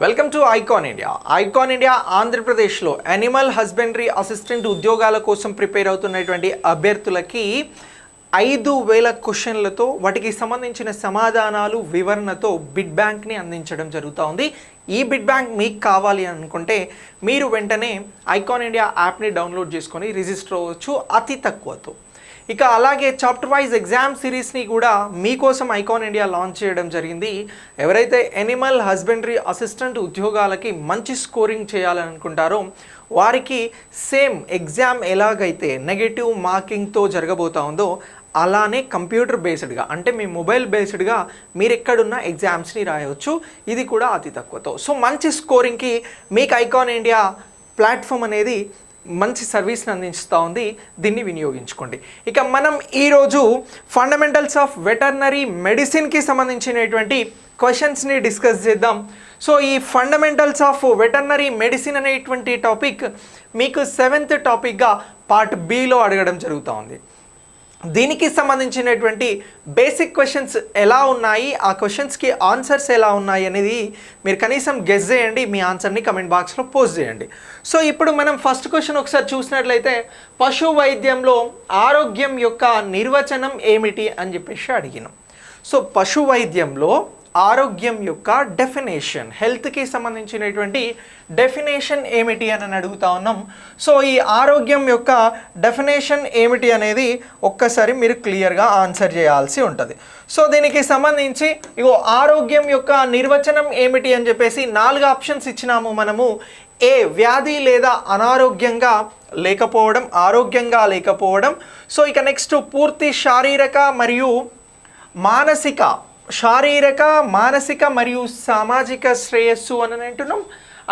Welcome to icon India. Icon India ఆంధ్రప్రదేశ్లో animal husbandry assistant ఉద్యోగాల కోసం ప్రిపేర్ అవుతున్నటువంటి అభ్యర్థులకి 5,000 క్వశ్చన్లతో వాటికి సంబంధించిన సమాధానాలు వివరణతో బిడ్ బ్యాంక్ని అందించడం జరుగుతూ ఉంది. ఈ బిడ్ బ్యాంక్ మీకు కావాలి అనుకుంటే మీరు వెంటనే ఐకాన్ ఇండియా యాప్ని డౌన్లోడ్ చేసుకొని రిజిస్టర్ అవ్వచ్చు అతి తక్కువతో. ఇక అలాగే చాప్టర్ వైజ్ ఎగ్జామ్ సిరీస్ని కూడా మీకోసం ఐకాన్ ఇండియా లాంచ్ చేయడం జరిగింది. ఎవరైతే యానిమల్ హస్బెండరీ అసిస్టెంట్ ఉద్యోగాలకి మంచి స్కోరింగ్ చేయాలనుకుంటారో వారికి సేమ్ ఎగ్జామ్ ఎలాగైతే నెగటివ్ మార్కింగ్తో జరగబోతా ఉందో అలానే కంప్యూటర్ బేస్డ్గా అంటే మీ మొబైల్ బేస్డ్గా మీరు ఎక్కడున్న ఎగ్జామ్స్ని రాయవచ్చు, ఇది కూడా అతి తక్కువతో. సో మంచి స్కోరింగ్కి మీకు ఐకాన్ ఇండియా ప్లాట్ఫామ్ అనేది మంచి సర్వీస్ని అందిస్తూ ఉంది, దీన్ని వినియోగించుకోండి. ఇక మనం ఈరోజు ఫండమెంటల్స్ ఆఫ్ వెటర్నరీ మెడిసిన్కి సంబంధించినటువంటి క్వశ్చన్స్ని డిస్కస్ చేద్దాం. సో ఈ ఫండమెంటల్స్ ఆఫ్ వెటర్నరీ మెడిసిన్ అనేటువంటి టాపిక్ మీకు 7th టాపిక్గా పార్ట్ బిలో అడగడం జరుగుతూ ఉంది. దీనికి సంబంధించినటువంటి బేసిక్ క్వశ్చన్స్ ఎలా ఉన్నాయి, ఆ క్వశ్చన్స్కి ఆన్సర్స్ ఎలా ఉన్నాయి అనేది మీరు కనీసం గెస్ చేయండి, మీ ఆన్సర్ని కమెంట్ బాక్స్లో పోస్ట్ చేయండి. సో ఇప్పుడు మనం ఫస్ట్ క్వశ్చన్ ఒకసారి చూసినట్లయితే పశు వైద్యంలో ఆరోగ్యం యొక్క నిర్వచనం ఏమిటి అని చెప్పేసి అడిగినాం. సో పశు వైద్యంలో ఆరోగ్యం యొక్క డెఫినేషన్, హెల్త్కి సంబంధించినటువంటి డెఫినేషన్ ఏమిటి అని అడుగుతా ఉన్నాం. సో ఈ ఆరోగ్యం యొక్క డెఫినేషన్ ఏమిటి అనేది ఒక్కసారి మీరు క్లియర్గా ఆన్సర్ చేయాల్సి ఉంటుంది. సో దీనికి సంబంధించి ఇగో ఆరోగ్యం యొక్క నిర్వచనం ఏమిటి అని చెప్పేసి 4 ఆప్షన్స్ ఇచ్చినాము మనము. ఏ, వ్యాధి లేదా అనారోగ్యంగా లేకపోవడం, ఆరోగ్యంగా లేకపోవడం. సో ఇక నెక్స్ట్ పూర్తి శారీరక మరియు మానసిక మరియు సామాజిక శ్రేయస్సు అని అంటున్నాం.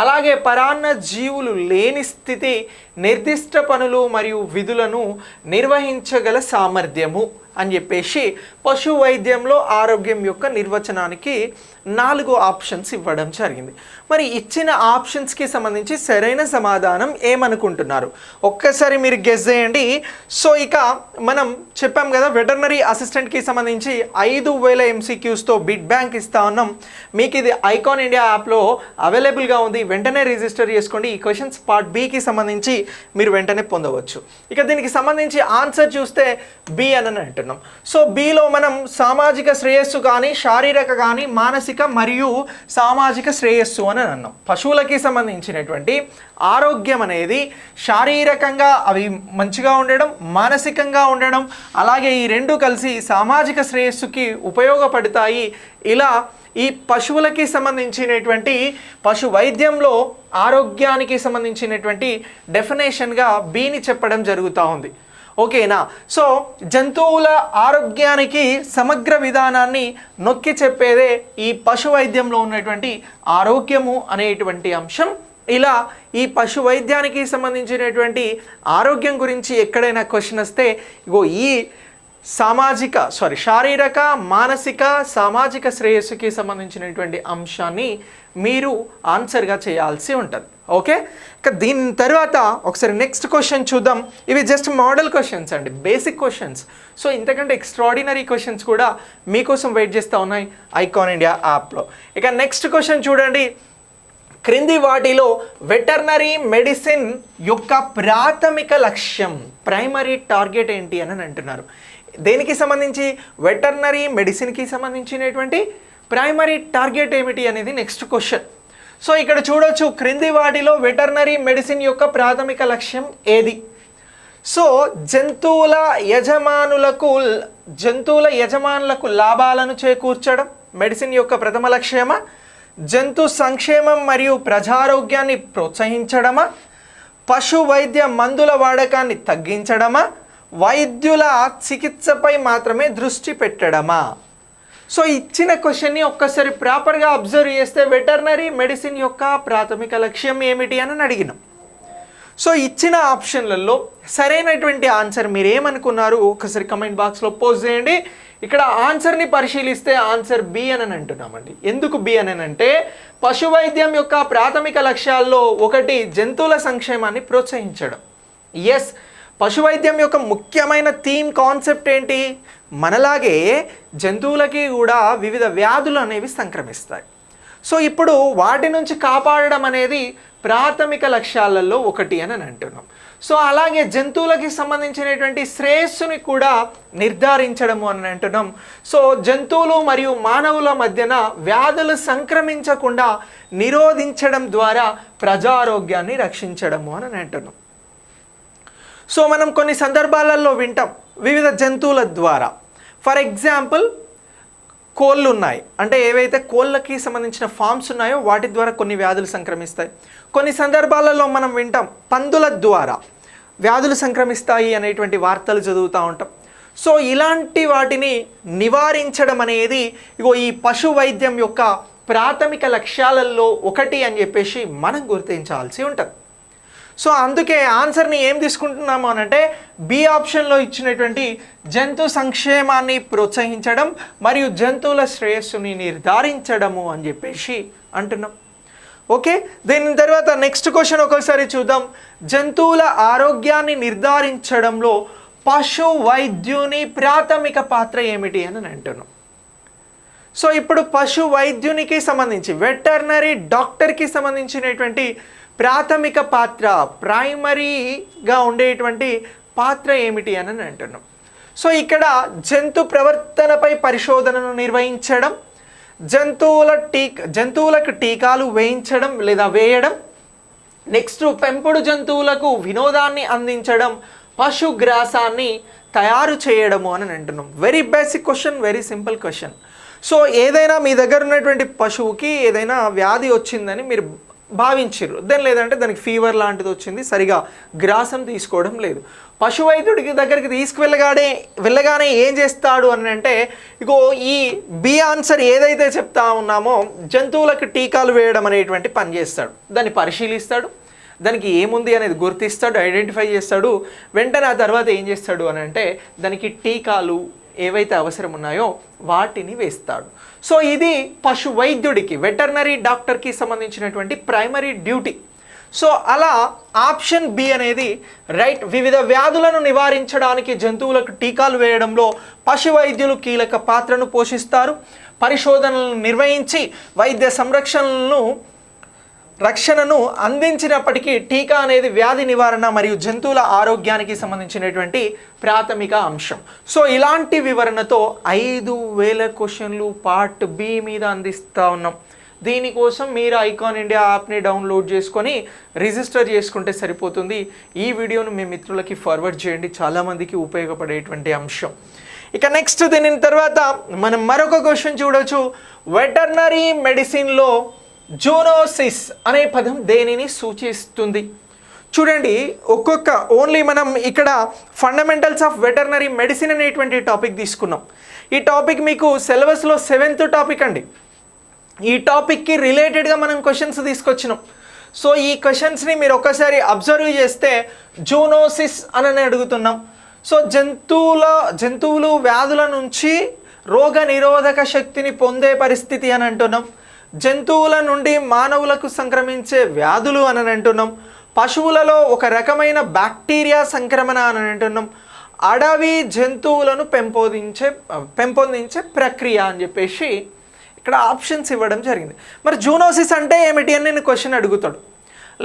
అలాగే పరాన్న జీవులు లేని స్థితి, నిర్దిష్ట పనులు మరియు విధులను నిర్వహించగల సామర్థ్యము అని చెప్పేసి పశు వైద్యంలో ఆరోగ్యం యొక్క నిర్వచనానికి 4 ఆప్షన్స్ ఇవ్వడం జరిగింది. మరి ఇచ్చిన ఆప్షన్స్కి సంబంధించి సరైన సమాధానం ఏమనుకుంటున్నారు ఒక్కసారి మీరు గెస్ చేయండి. సో ఇక మనం చెప్పాం కదా, వెటర్నరీ అసిస్టెంట్కి సంబంధించి 5,000 MCQస్తో బిడ్ బ్యాంక్ ఇస్తా ఉన్నాం. మీకు ఇది ఐకాన్ ఇండియా యాప్లో అవైలబుల్గా ఉంది, వెంటనే రిజిస్టర్ చేసుకోండి. ఈ క్వశ్చన్స్ పార్ట్ బికి సంబంధించి మీరు వెంటనే పొందవచ్చు. ఇక దీనికి సంబంధించి ఆన్సర్ చూస్తే బి అని అంటున్నాం. సో బిలో మనం సామాజిక శ్రేయస్సు కానీ, శారీరక కానీ, మానసిక మరియు సామాజిక శ్రేయస్సు అని అన్నాం. పశువులకి సంబంధించినటువంటి ఆరోగ్యం అనేది శారీరకంగా అవి మంచిగా ఉండడం, మానసికంగా ఉండడం, అలాగే ఈ రెండు కలిసి సామాజిక శ్రేయస్సుకి ఉపయోగపడతాయి. ఇలా ఈ పశువులకి సంబంధించినటువంటి పశు వైద్యంలో ఆరోగ్యానికి సంబంధించినటువంటి డెఫినేషన్గా బిని చెప్పడం జరుగుతూ ఉంది. ఓకేనా? సో జంతువుల ఆరోగ్యానికి సమగ్ర విధానాన్ని నొక్కి చెప్పేదే ఈ పశు వైద్యంలో ఉన్నటువంటి ఆరోగ్యము అనేటువంటి అంశం. ఇలా ఈ పశు వైద్యానికి సంబంధించినటువంటి ఆరోగ్యం గురించి ఎక్కడైనా క్వశ్చన్ వస్తే ఇగో ఈ శారీరక, మానసిక, సామాజిక శ్రేయస్సుకి సంబంధించినటువంటి అంశాన్ని మీరు ఆన్సర్గా చేయాల్సి ఉంటుంది. ఓకే, ఇక దీని తర్వాత ఒకసారి నెక్స్ట్ క్వశ్చన్ చూద్దాం. ఇవి జస్ట్ మోడల్ క్వశ్చన్స్ అండి, బేసిక్ క్వశ్చన్స్. సో ఇంతకంటే ఎక్స్ట్రాడినరీ క్వశ్చన్స్ కూడా మీకోసం వెయిట్ చేస్తూ ఉన్నాయి ఐకాన్ ఇండియా యాప్లో. ఇక నెక్స్ట్ క్వశ్చన్ చూడండి. క్రింది వాటిలో వెటర్నరీ మెడిసిన్ యొక్క ప్రాథమిక లక్ష్యం, ప్రైమరీ టార్గెట్ ఏంటి అని అంటున్నారు. దేనికి సంబంధించి? వెటర్నరీ మెడిసిన్కి సంబంధించినటువంటి ప్రైమరీ టార్గెట్ ఏమిటి అనేది నెక్స్ట్ క్వశ్చన్. సో ఇక్కడ చూడొచ్చు, క్రింది వాటిలో వెటర్నరీ మెడిసిన్ యొక్క ప్రాథమిక లక్ష్యం ఏది? సో జంతువుల యజమానులకు లాభాలను చేకూర్చడం మెడిసిన్ యొక్క ప్రథమ లక్ష్యమా? జంతు సంక్షేమం మరియు ప్రజారోగ్యాన్ని ప్రోత్సహించడమా? పశు వైద్య మందుల వాడకాన్ని తగ్గించడమా? వైద్యుల చికిత్సపై మాత్రమే దృష్టి పెట్టడమా? సో ఇచ్చిన క్వశ్చన్ని ఒక్కసారి ప్రాపర్గా అబ్జర్వ్ చేస్తే వెటర్నరీ మెడిసిన్ యొక్క ప్రాథమిక లక్ష్యం ఏమిటి అని అడిగినాం. సో ఇచ్చిన ఆప్షన్లలో సరైనటువంటి ఆన్సర్ మీరు ఏమనుకున్నారు ఒకసారి కమెంట్ బాక్స్లో పోస్ట్ చేయండి. ఇక్కడ ఆన్సర్ని పరిశీలిస్తే ఆన్సర్ బి అని అంటున్నామండి. ఎందుకు బి అని అంటే పశు వైద్యం యొక్క ప్రాథమిక లక్ష్యాల్లో ఒకటి జంతువుల సంక్షేమాన్ని ప్రోత్సహించడం. ఎస్, పశు వైద్యం యొక్క ముఖ్యమైన థీమ్ కాన్సెప్ట్ ఏంటి? మనలాగే జంతువులకి కూడా వివిధ వ్యాధులు అనేవి సంక్రమిస్తాయి. సో ఇప్పుడు వాటి నుంచి కాపాడడం అనేది ప్రాథమిక లక్ష్యాలలో ఒకటి అని అంటున్నాం. సో అలాగే జంతువులకి సంబంధించినటువంటి శ్రేయస్సుని కూడా నిర్ధారించడము అని అంటున్నాం. సో జంతువులు మరియు మానవుల మధ్యన వ్యాధులు సంక్రమించకుండా నిరోధించడం ద్వారా ప్రజారోగ్యాన్ని రక్షించడము అని అంటున్నాం. సో మనం కొన్ని సందర్భాలలో వింటాం వివిధ జంతువుల ద్వారా. ఫర్ ఎగ్జాంపుల్ కోళ్ళు ఉన్నాయి, అంటే ఏవైతే కోళ్ళకి సంబంధించిన ఫామ్స్ ఉన్నాయో వాటి ద్వారా కొన్ని వ్యాధులు సంక్రమిస్తాయి. కొన్ని సందర్భాలలో మనం వింటాం పందుల ద్వారా వ్యాధులు సంక్రమిస్తాయి అనేటువంటి వార్తలు చదువుతూ ఉంటాం. సో ఇలాంటి వాటిని నివారించడం అనేది ఈ పశు వైద్యం యొక్క ప్రాథమిక లక్ష్యాలలో ఒకటి అని చెప్పేసి మనం గుర్తించాల్సి ఉంటుంది. సో అందుకే ఆన్సర్ని ఏం తీసుకుంటున్నాము అనంటే బి ఆప్షన్లో ఇచ్చినటువంటి జంతు సంక్షేమాన్ని ప్రోత్సహించడం మరియు జంతువుల శ్రేయస్సుని నిర్ధారించడము అని చెప్పేసి అంటున్నాం. ఓకే, దీని తర్వాత నెక్స్ట్ క్వశ్చన్ ఒకసారి చూద్దాం. జంతువుల ఆరోగ్యాన్ని నిర్ధారించడంలో పశు వైద్యుని ప్రాథమిక పాత్ర ఏమిటి అని అంటున్నాం. సో ఇప్పుడు పశు వైద్యునికి సంబంధించి వెటర్నరీ డాక్టర్కి సంబంధించినటువంటి ప్రాథమిక పాత్ర, ప్రైమరీగా ఉండేటువంటి పాత్ర ఏమిటి అని అంటున్నాం. సో ఇక్కడ జంతు ప్రవర్తనపై పరిశోధనను నిర్వహించడం, జంతువులకు టీకాలు వేయించడం లేదా వేయడం, నెక్స్ట్ పెంపుడు జంతువులకు వినోదాన్ని అందించడం, పశుగ్రాసాన్ని తయారు చేయడము అని అంటున్నాం. Very basic question, very simple question. So ఏదైనా మీ దగ్గర ఉన్నటువంటి పశువుకి ఏదైనా వ్యాధి వచ్చిందని మీరు భావించారు, దెన్ లేదంటే దానికి ఫీవర్ లాంటిది వచ్చింది, సరిగా గ్రాసం తీసుకోవడం లేదు. పశు వైద్యుడికి దగ్గరికి వెళ్ళగానే ఏం చేస్తాడు అని అంటే ఈ బి ఆన్సర్ ఏదైతే చెప్తా ఉన్నామో జంతువులకు టీకాలు వేయడం అనేటువంటి పని చేస్తాడు. దాన్ని పరిశీలిస్తాడు, దానికి ఏముంది అనేది గుర్తిస్తాడు, ఐడెంటిఫై చేస్తాడు. వెంటనే ఆ తర్వాత ఏం చేస్తాడు అని అంటే దానికి టీకాలు ఏవైతే అవసరం ఉన్నాయో వాటిని వేస్తాడు. సో ఇది పశు వైద్యుడికి, వెటర్నరీ డాక్టర్కి సంబంధించినటువంటి ప్రైమరీ డ్యూటీ. సో అలా ఆప్షన్ బి అనేది రైట్. వివిధ వ్యాధులను నివారించడానికి జంతువులకు టీకాలు వేయడంలో పశు వైద్యులు కీలక పాత్రను పోషిస్తారు. పరిశోధనలను నిర్వహించి వైద్య రక్షణను అందించినప్పటికీ టీకా అనేది వ్యాధి నివారణ మరియు జంతువుల ఆరోగ్యానికి సంబంధించినటువంటి ప్రాథమిక అంశం. సో ఇలాంటి వివరణతో 5000 క్వశ్చన్లు పార్ట్ బి మీద అందిస్తూ ఉన్నాం. దీనికోసం మీరు ఐకాన్ ఇండియా యాప్ని డౌన్లోడ్ చేసుకొని రిజిస్టర్ చేసుకుంటే సరిపోతుంది. ఈ వీడియోను మీ మిత్రులకి ఫార్వర్డ్ చేయండి, చాలామందికి ఉపయోగపడేటువంటి అంశం. ఇక నెక్స్ట్ దీని తర్వాత మనం మరొక క్వశ్చన్ చూడొచ్చు. వెటర్నరీ మెడిసిన్లో జూనోసిస్ అనే పదం దేనిని సూచిస్తుంది? చూడండి, ఓన్లీ మనం ఇక్కడ ఫండమెంటల్స్ ఆఫ్ వెటర్నరీ మెడిసిన్ అనేటువంటి టాపిక్ తీసుకున్నాం. ఈ టాపిక్ మీకు సిలబస్లో 7th టాపిక్ అండి. ఈ టాపిక్కి రిలేటెడ్గా మనం క్వశ్చన్స్ తీసుకొచ్చినాం. సో ఈ క్వశ్చన్స్ని మీరు ఒక్కసారి అబ్జర్వ్ చేస్తే జూనోసిస్ అని అడుగుతున్నాం. సో జంతువులు వ్యాధుల నుంచి రోగ నిరోధక శక్తిని పొందే పరిస్థితి అని అంటున్నాం. జంతువుల నుండి మానవులకు సంక్రమించే వ్యాధులు అని అంటున్నాం. పశువులలో ఒక రకమైన బ్యాక్టీరియా సంక్రమణ అని అంటున్నాం. అడవి జంతువులను పెంపొందించే ప్రక్రియ అని చెప్పేసి ఇక్కడ ఆప్షన్స్ ఇవ్వడం జరిగింది. మరి జూనోసిస్ అంటే ఏమిటి అని నేను క్వశ్చన్ అడుగుతాడు,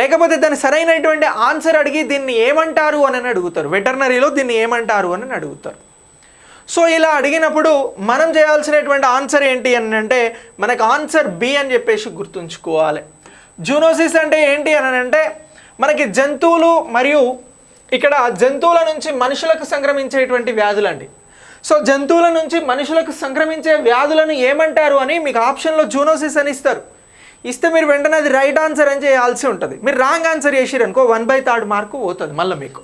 లేకపోతే దాని సరైనటువంటి ఆన్సర్ అడిగి దీన్ని ఏమంటారు అని అడుగుతారు. వెటర్నరీలో దీన్ని ఏమంటారు అని అడుగుతారు. సో ఇలా అడిగినప్పుడు మనం చేయాల్సినటువంటి ఆన్సర్ ఏంటి అని అంటే మనకు ఆన్సర్ బి అని చెప్పేసి గుర్తుంచుకోవాలి. జూనోసిస్ అంటే ఏంటి అని అంటే మనకి జంతువులు మరియు ఇక్కడ జంతువుల నుంచి మనుషులకు సంక్రమించేటువంటి వ్యాధులండి. సో జంతువుల నుంచి మనుషులకు సంక్రమించే వ్యాధులను ఏమంటారు అని మీకు ఆప్షన్లో జూనోసిస్ అని ఇస్తే మీరు వెంటనే అది రైట్ ఆన్సర్ అని చేయాల్సి ఉంటుంది. మీరు రాంగ్ ఆన్సర్ చేసిరనుకో 1/3 మార్కు పోతుంది మళ్ళీ మీకు.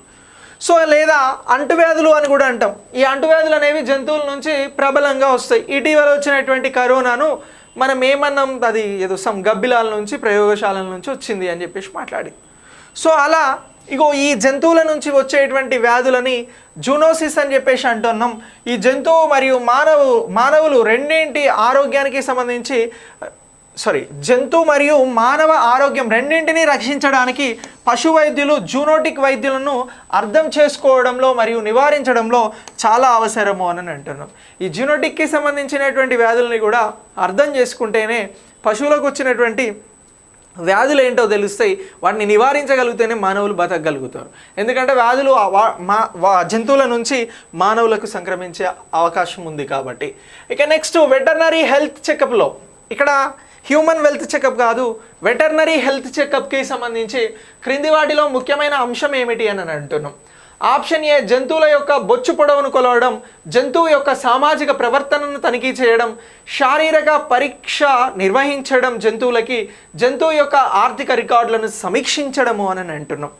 సో లేదా అంటువ్యాధులు అని కూడా అంటాం. ఈ అంటువ్యాధులు అనేవి జంతువుల నుంచి ప్రబలంగా వస్తాయి. ఇటీవల వచ్చినటువంటి కరోనాను మనం ఏమన్నాం, అది ఏదో గబ్బిలాల నుంచి ప్రయోగశాలల నుంచి వచ్చింది అని చెప్పేసి మాట్లాడి. సో అలా ఈ జంతువుల నుంచి వచ్చేటువంటి వ్యాధులని జూనోసిస్ అని చెప్పేసి అంటున్నాం. ఈ జంతువు మరియు మానవులు రెండింటి ఆరోగ్యానికి సంబంధించి జంతు మరియు మానవ ఆరోగ్యం రెండింటినీ రక్షించడానికి పశు వైద్యులు జూనోటిక్ వైద్యులను అర్థం చేసుకోవడంలో మరియు నివారించడంలో చాలా అవసరము అని అంటున్నాం. ఈ జూనోటిక్కి సంబంధించినటువంటి వ్యాధుల్ని కూడా అర్థం చేసుకుంటేనే పశువులకు వచ్చినటువంటి వ్యాధులు ఏంటో తెలుస్తాయి, వాటిని నివారించగలిగితేనే మానవులు బతకగలుగుతారు. ఎందుకంటే వ్యాధులు జంతువుల నుంచి మానవులకు సంక్రమించే అవకాశం ఉంది కాబట్టి. ఇక నెక్స్ట్ వెటర్నరీ హెల్త్ చెకప్లో, ఇక్కడ హ్యూమన్ వెల్త్ చెకప్ కాదు, వెటర్నరీ హెల్త్ చెకప్కి సంబంధించి క్రింది వాటిలో ముఖ్యమైన అంశం ఏమిటి అని అంటున్నాం. ఆప్షన్ ఏ జంతువుల యొక్క బొచ్చు పొడవును కొలవడం, జంతువు యొక్క సామాజిక ప్రవర్తనను తనిఖీ చేయడం, శారీరక పరీక్ష నిర్వహించడం, జంతువు యొక్క ఆర్థిక రికార్డులను సమీక్షించడము అని అంటున్నాం.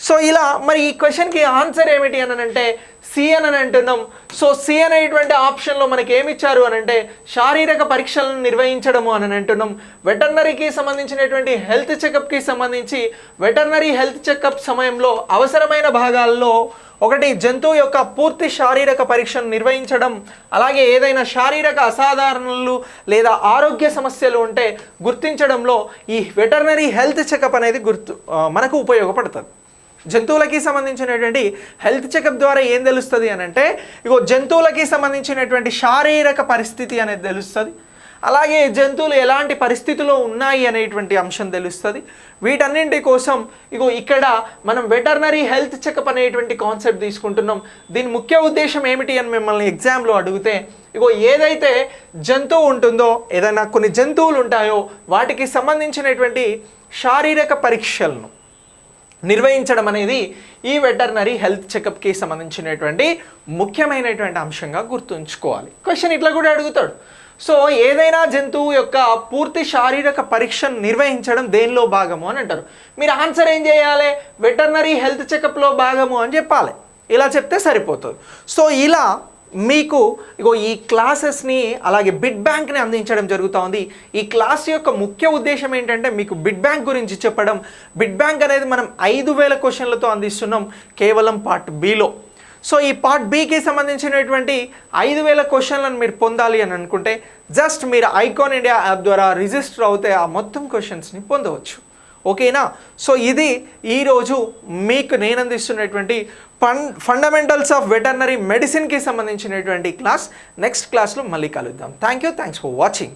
సో ఇలా మరి ఈ క్వశ్చన్కి ఆన్సర్ ఏమిటి అని అంటే సి అని అంటున్నాం. సో సి అనేటువంటి ఆప్షన్లో మనకి ఏమి ఇచ్చారు అని అంటే శారీరక పరీక్షలను నిర్వహించడము అని అంటున్నాం. వెటర్నరీకి సంబంధించినటువంటి హెల్త్ చెకప్కి సంబంధించి వెటర్నరీ హెల్త్ చెకప్ సమయంలో అవసరమైన భాగాల్లో ఒకటి జంతువు యొక్క పూర్తి శారీరక పరీక్షను నిర్వహించడం, అలాగే ఏదైనా శారీరక అసాధారణలు లేదా ఆరోగ్య సమస్యలు ఉంటే గుర్తించడంలో ఈ వెటర్నరీ హెల్త్ చెకప్ అనేది మనకు ఉపయోగపడుతుంది. జంతువులకి సంబంధించినటువంటి హెల్త్ చెకప్ ద్వారా ఏం తెలుస్తుంది అని అంటే జంతువులకి సంబంధించినటువంటి శారీరక పరిస్థితి అనేది తెలుస్తుంది, అలాగే జంతువులు ఎలాంటి పరిస్థితిలో ఉన్నాయి అనేటువంటి అంశం తెలుస్తుంది. వీటన్నింటి కోసం ఇక్కడ మనం వెటర్నరీ హెల్త్ చెకప్ అనేటువంటి కాన్సెప్ట్ తీసుకుంటున్నాం. దీని ముఖ్య ఉద్దేశం ఏమిటి అని మిమ్మల్ని ఎగ్జామ్లో అడిగితే ఏదైతే జంతువు ఉంటుందో, ఏదైనా కొన్ని జంతువులు ఉంటాయో వాటికి సంబంధించినటువంటి శారీరక పరీక్షలను నిర్వహించడం అనేది ఈ వెటర్నరీ హెల్త్ చెకప్కి సంబంధించినటువంటి ముఖ్యమైనటువంటి అంశంగా గుర్తుంచుకోవాలి. క్వశ్చన్ ఇట్లా కూడా అడుగుతాడు. సో ఏదైనా జంతువు యొక్క పూర్తి శారీరక పరీక్షను నిర్వహించడం దేనిలో భాగము అని అంటారు. మీరు ఆన్సర్ ఏం చేయాలి? వెటర్నరీ హెల్త్ చెకప్లో భాగము అని చెప్పాలి. ఇలా చెప్తే సరిపోతుంది. సో ఇలా మీకు ఈ క్లాసెస్ని అలాగే బిడ్ బ్యాంక్ని అందించడం జరుగుతుంది. ఈ క్లాస్ యొక్క ముఖ్య ఉద్దేశం ఏంటంటే మీకు బిడ్ బ్యాంక్ గురించి చెప్పడం. బిడ్ బ్యాంక్ అనేది మనం 5000 క్వశ్చన్లతో అందిస్తున్నాం కేవలం పార్ట్ బిలో. సో ఈ పార్ట్ బికి సంబంధించినటువంటి 5000 క్వశ్చన్లను మీరు పొందాలి అని అనుకుంటే జస్ట్ మీరు ఐకాన్ ఇండియా యాప్ ద్వారా రిజిస్టర్ అవుతే ఆ మొత్తం క్వశ్చన్స్ని పొందవచ్చు. ఓకేనా? సో ఇది ఈరోజు మీకు నేను అందిస్తున్నటువంటి ఫండమెంటల్స్ ఆఫ్ వెటర్నరీ మెడిసిన్కి సంబంధించినటువంటి క్లాస్. నెక్స్ట్ క్లాస్లో మళ్ళీ కలుద్దాం. Thanks for watching.